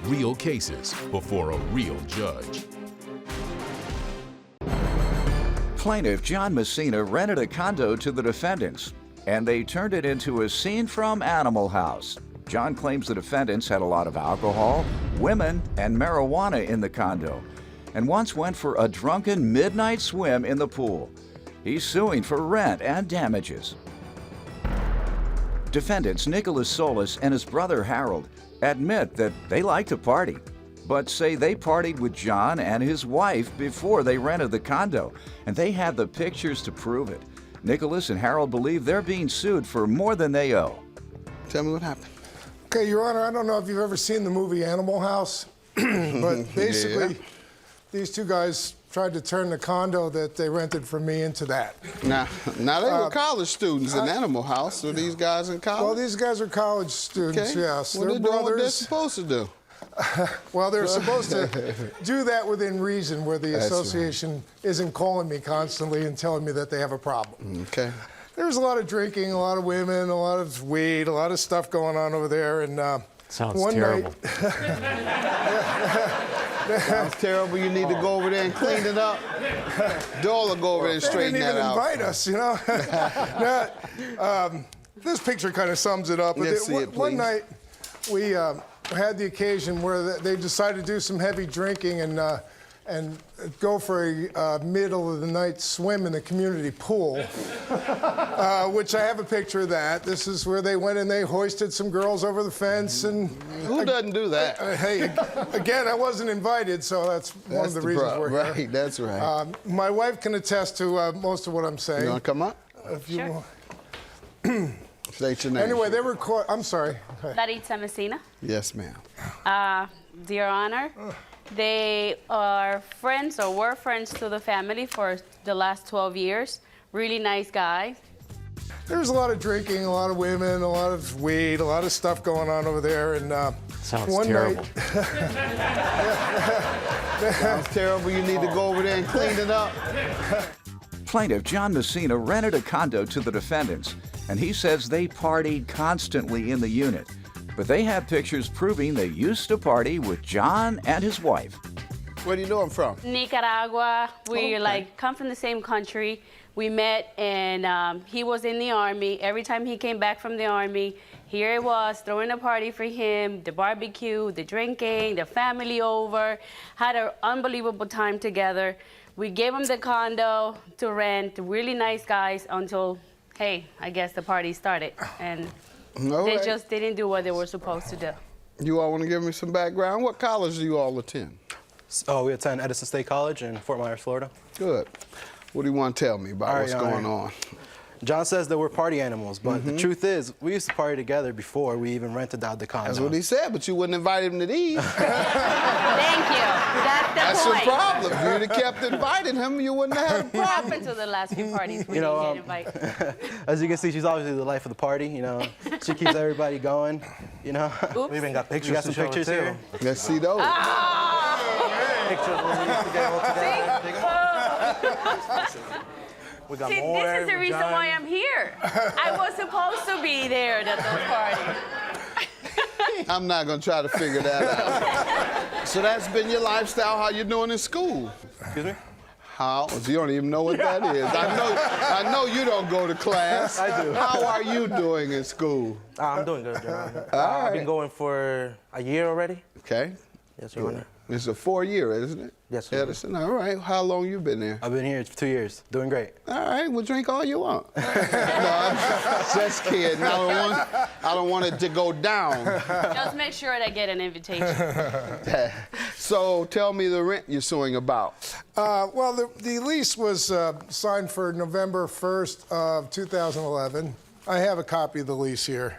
real cases before a real judge. Plaintiff John Messina rented a condo to the defendants, and they turned it into a scene from Animal House. John claims the defendants had a lot of alcohol, women, and marijuana in the condo, and once went for a drunken midnight swim in the pool. He's suing for rent and damages. Defendants Nicholas Solis and his brother Harold admit that they like to party, but say they partied with John and his wife before they rented the condo, and they have the pictures to prove it. Nicholas and Harold believe they're being sued for more than they owe. Tell me what happened. Okay, Your Honor, I don't know if you've ever seen the movie Animal House, but basically, these two guys tried to turn the condo that they rented from me into that. Now they were college students in Animal House. So these guys in college? Well, these guys are college students, Okay. yes. Well, They're they're doing what they're brothers. supposed to do. Well, they're supposed to do that within reason, where the That's association isn't calling me constantly and telling me that they have a problem. Okay. There's a lot of drinking, a lot of women, a lot of weed, a lot of stuff going on over there. And Sounds one terrible. Sounds terrible. You need to go over there and clean it up. Doyle will go over there and straighten that out. They didn't even invite us, you know. This picture kind of sums it up. Let's see it, please. One night, we had the occasion where they decided to do some heavy drinking and go for a middle of the night swim in the community pool, which I have a picture of that. This is where they went and they hoisted some girls over the fence. And Who doesn't do that? hey, again, I wasn't invited, so that's one of the reasons we're here. Right, that's right. My wife can attest to most of what I'm saying. You want to come up? If you Sure. want. State your name. Anyway, they were caught. I'm sorry. Larissa Messina. Yes, ma'am. Dear Honor, they are friends or were friends to the family for the last 12 years. Really nice guys. There was a lot of drinking, a lot of women, a lot of weed, a lot of stuff going on over there. And Sounds one terrible. night, Sounds terrible. You need to go over there and clean it up. Plaintiff John Messina rented a condo to the defendants, and he says they partied constantly in the unit. But they have pictures proving they used to party with John and his wife. Where do you know him from? Nicaragua. We Okay. come from the same country. We met, and he was in the Army. Every time he came back from the Army, here it was, throwing a party for him, the barbecue, the drinking, the family over. Had an unbelievable time together. We gave him the condo to rent, really nice guys, until, hey, I guess the party started. And All they right. just didn't do what they were supposed to do. You all want to give me some background? What college do you all attend? Oh, we attend Edison State College in Fort Myers, Florida. Good. What do you want to tell me about All right, what's all going right. on? John says that we're party animals, but the truth is, we used to party together before we even rented out the condo. That's what he said, but you wouldn't invite him to these. Thank you. That's the That's point. the problem. If you'd have kept inviting him, you wouldn't have had a What problem. happened to the last few parties we You know, didn't get invited? As you can see, she's obviously the life of the party, you know. She keeps everybody going, you know. Oops. We even got pictures. We got some pictures here. Let's see those. Pictures when we used to get all together. We got See, more. this is the with reason John. why I'm here. I was supposed to be there at those parties. I'm not going to try to figure that out. So that's been your lifestyle. How you doing in school? Excuse me? How? You don't even know what that is. I know you don't go to class. I do. How are you doing in school? I'm doing good, Your Honor. All I've been right. going for a year already. Okay. Yes, Your Honor. It's a 4-year, isn't it? Yes, sir. Edison. All right. How long you been there? I've been here for 2 years, doing great. All right. Well, drink all you want. No, I'm just kidding. I don't want it to go down. Just make sure I get an invitation. So tell me the rent you're suing about. Well, the lease was signed for November 1st of 2011. I have a copy of the lease here.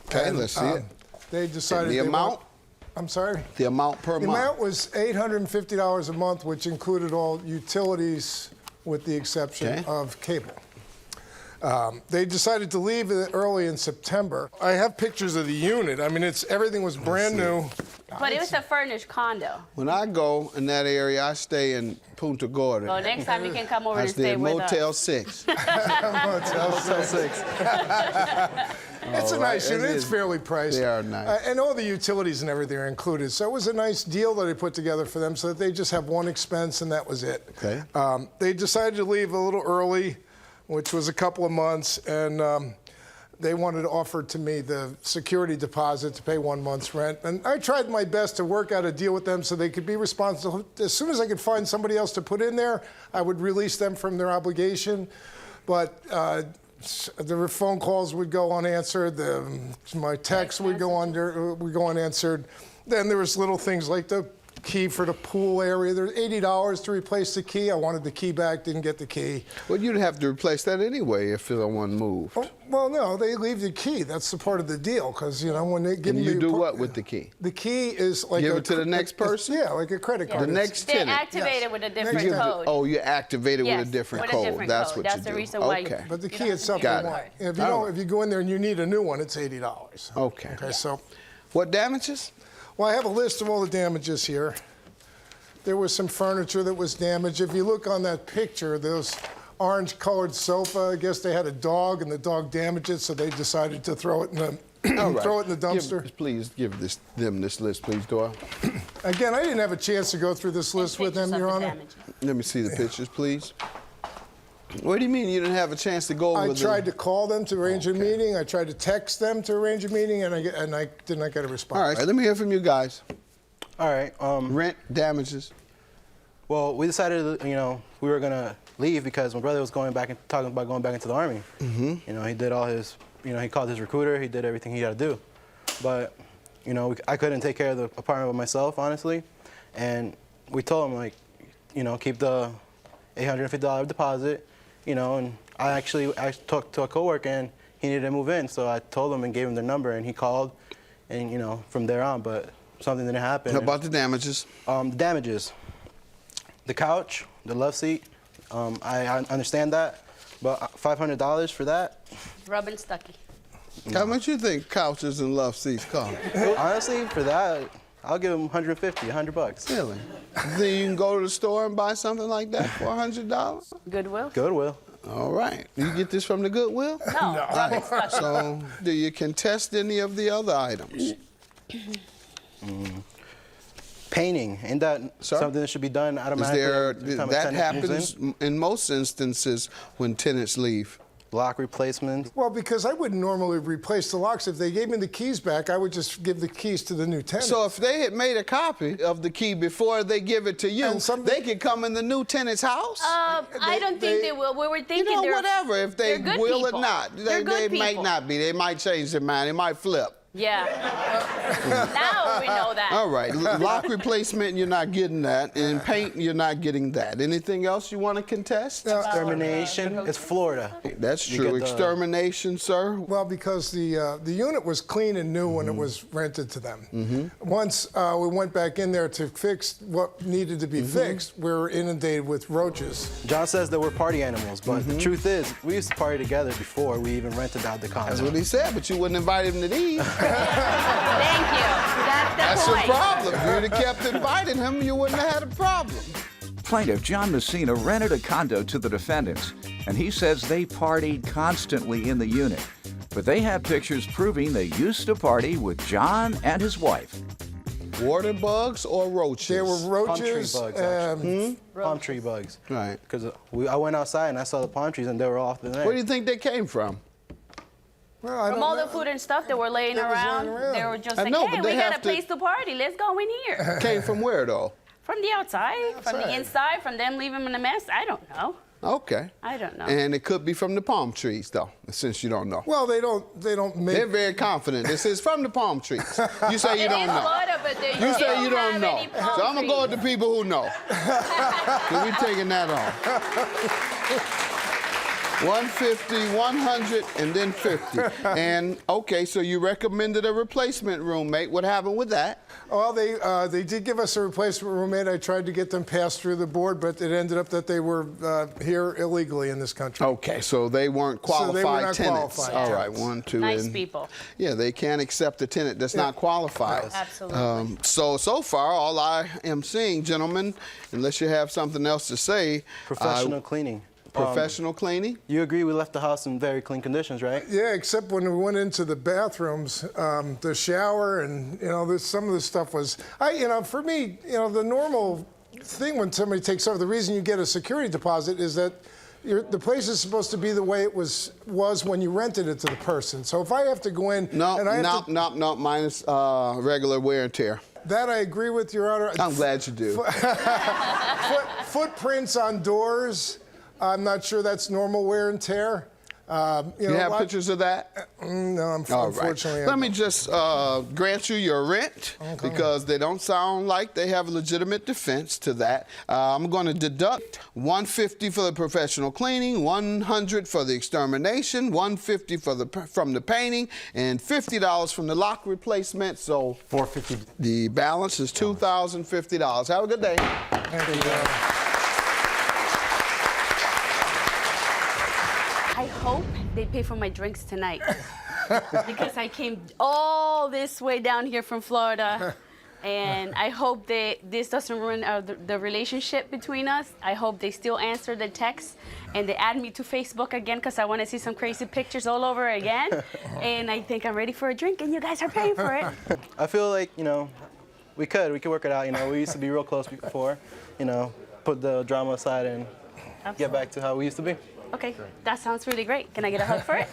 Okay, And, let's see it. They decided The they amount? want- I'm sorry? The amount per The month. amount was $850 a month, which included all utilities with the exception Okay. of cable. They decided to leave it early in September. I have pictures of the unit. I mean, everything was brand new. But it was a furnished condo. When I go in that area, I stay in Punta Gorda. So next time you can come over I and stay stay in with Motel us. 6. Motel 6. It's a nice unit. It's fairly priced. They are nice. And all the utilities and everything are included. So it was a nice deal that I put together for them so that they just have one expense and that was it. Okay. They decided to leave a little early, which was a couple of months, and they wanted to offer to me the security deposit to pay 1 month's rent. And I tried my best to work out a deal with them so they could be responsible. As soon as I could find somebody else to put in there, I would release them from their obligation. But the phone calls would go unanswered. My texts would go unanswered. Then there was little things like the key for the pool area. There's $80 to replace the key. I wanted the key back, didn't get the key. Well, you'd have to replace that anyway if someone moved. Oh, well, no, they leave the key. That's the part of the deal, because you know when they give And me you do what with the key? The key is like Give it to the next person? Yeah, like a credit card. The next They tenant. activate it with a different Yes. code. Oh, you activate it Yes, with a different with a code. different That's code. what That's you the do. reason why Okay. But the You key don't itself, Got you it. want. If you All don't, right. if you go in there and you need a new one, it's $80. Okay. Okay, so. What damages? Well, I have a list of all the damages here. There was some furniture that was damaged. If you look on that picture, those orange-colored sofa, I guess they had a dog, and the dog damaged it, so they decided to throw it in the All right. throw it in the dumpster. Please give them this list, please, Doyle. Again, I didn't have a chance to go through this list with them, Your Honor. Let me see the pictures, please. What do you mean you didn't have a chance to go over I tried to call them to arrange a meeting. I tried to text them to arrange a meeting, and I did not get a response. All right, let me hear from you guys. All right. Rent, damages. Well, we decided, you know, we were gonna leave because my brother was talking about going back into the Army. Mm-hmm. You know, he did all his, you know, he called his recruiter. He did everything he had to do, but, you know, I couldn't take care of the apartment by myself, honestly, and we told him, like, you know, keep the $850 deposit, you know, and I talked to a coworker and he needed to move in, so I told him and gave him their number, and he called, and, you know, from there on, but something didn't happen. How about the damages? The damages. The couch, the love seat, I understand that, but $500 for that? Rubbing Stucky. How much you think couches and love seats cost? Honestly, for that, I'll give them $150, $100. Really? Then you can go to the store and buy something like that for $100? Goodwill? Goodwill. All right. You get this from the Goodwill? No, rubbing Stucky. So, do you contest any of the other items? Painting, ain't that something that should be done automatically? every time a That tenant moves happens in? in most instances when tenants leave. Lock replacement. Well, because I wouldn't normally replace the locks. If they gave me the keys back, I would just give the keys to the new tenant. So if they had made a copy of the key before they give it to you, they could come in the new tenant's house? I don't think they will. We were thinking You know, they're whatever, if they they're good will or people. not. They're They good might people. not be. They might change their mind. They might flip. Yeah. Now we know that. All right. Lock replacement, you're not getting that. And paint, you're not getting that. Anything else you want to contest? Extermination. It's Florida. That's You true. get the- Extermination, sir. Well, because the unit was clean and new when it was rented to them. Once we went back in there to fix what needed to be fixed, we were inundated with roaches. John says that we're party animals, but the truth is, we used to party together before we even rented out the condo. That's what he said, but you wouldn't invite him to these. Thank you. That's the That's your point. problem. If you'd have kept inviting him, you wouldn't have had a problem. Plaintiff John Messina rented a condo to the defendants, and he says they partied constantly in the unit. But they have pictures proving they used to party with John and his wife. Water bugs or roaches? There were roaches. Palm tree bugs, actually. Palm tree bugs. Right. Because I went outside and I saw the palm trees and they were off the there. Where do you think they came from? Well, I From don't all know. the food and stuff that were laying That was around, laying around. they were just I like, know, hey, but we they got have a place to party. Let's go in here. Came from where, though? From the outside, from the inside, from them leaving them in a mess. I don't know. Okay. I don't know. And it could be from the palm trees, though, since you don't know. Well, they don't make. They're very confident. This is from the palm trees. You say you It don't is know. Florida, but they You say you don't have know. any palm So I'm going to go with the trees. people who know. So we're taking that off. 150, 100, and then 50. And, okay, so you recommended a replacement roommate. What happened with that? Well, they did give us a replacement roommate. I tried to get them passed through the board, but it ended up that they were here illegally in this country. Okay, so they weren't So qualified they were not tenants. qualified All right, tenants. 1, 2, Nice and people. yeah, they can't accept a tenant that's not qualified. Absolutely. So far, all I am seeing, gentlemen, unless you have something else to say, Professional cleaning. Professional cleaning? You agree we left the house in very clean conditions, right? Yeah, except when we went into the bathrooms, the shower, and some of the stuff was, for me, the normal thing when somebody takes over, the reason you get a security deposit is that the place is supposed to be the way it was when you rented it to the person. So if I have to go in, No, minus regular wear and tear. That I agree with, Your Honor. I'm glad you do. Footprints on doors. I'm not sure that's normal wear and tear. You have pictures of that? No, unfortunately. Let me just grant you your rent because they don't sound like they have a legitimate defense to that. I'm going to deduct $150 for the professional cleaning, $100 for the extermination, $150 from the painting, and $50 from the lock replacement. So $450. the balance is $2,050. Have a good day. Thank you. I hope they pay for my drinks tonight because I came all this way down here from Florida, and I hope this doesn't ruin the relationship between us. I hope they still answer the text and they add me to Facebook again because I want to see some crazy pictures all over again. And I think I'm ready for a drink, and you guys are paying for it. I feel like, we could work it out. We used to be real close before, put the drama aside and get back to how we used to be. Okay, that sounds really great. Can I get a hug for it?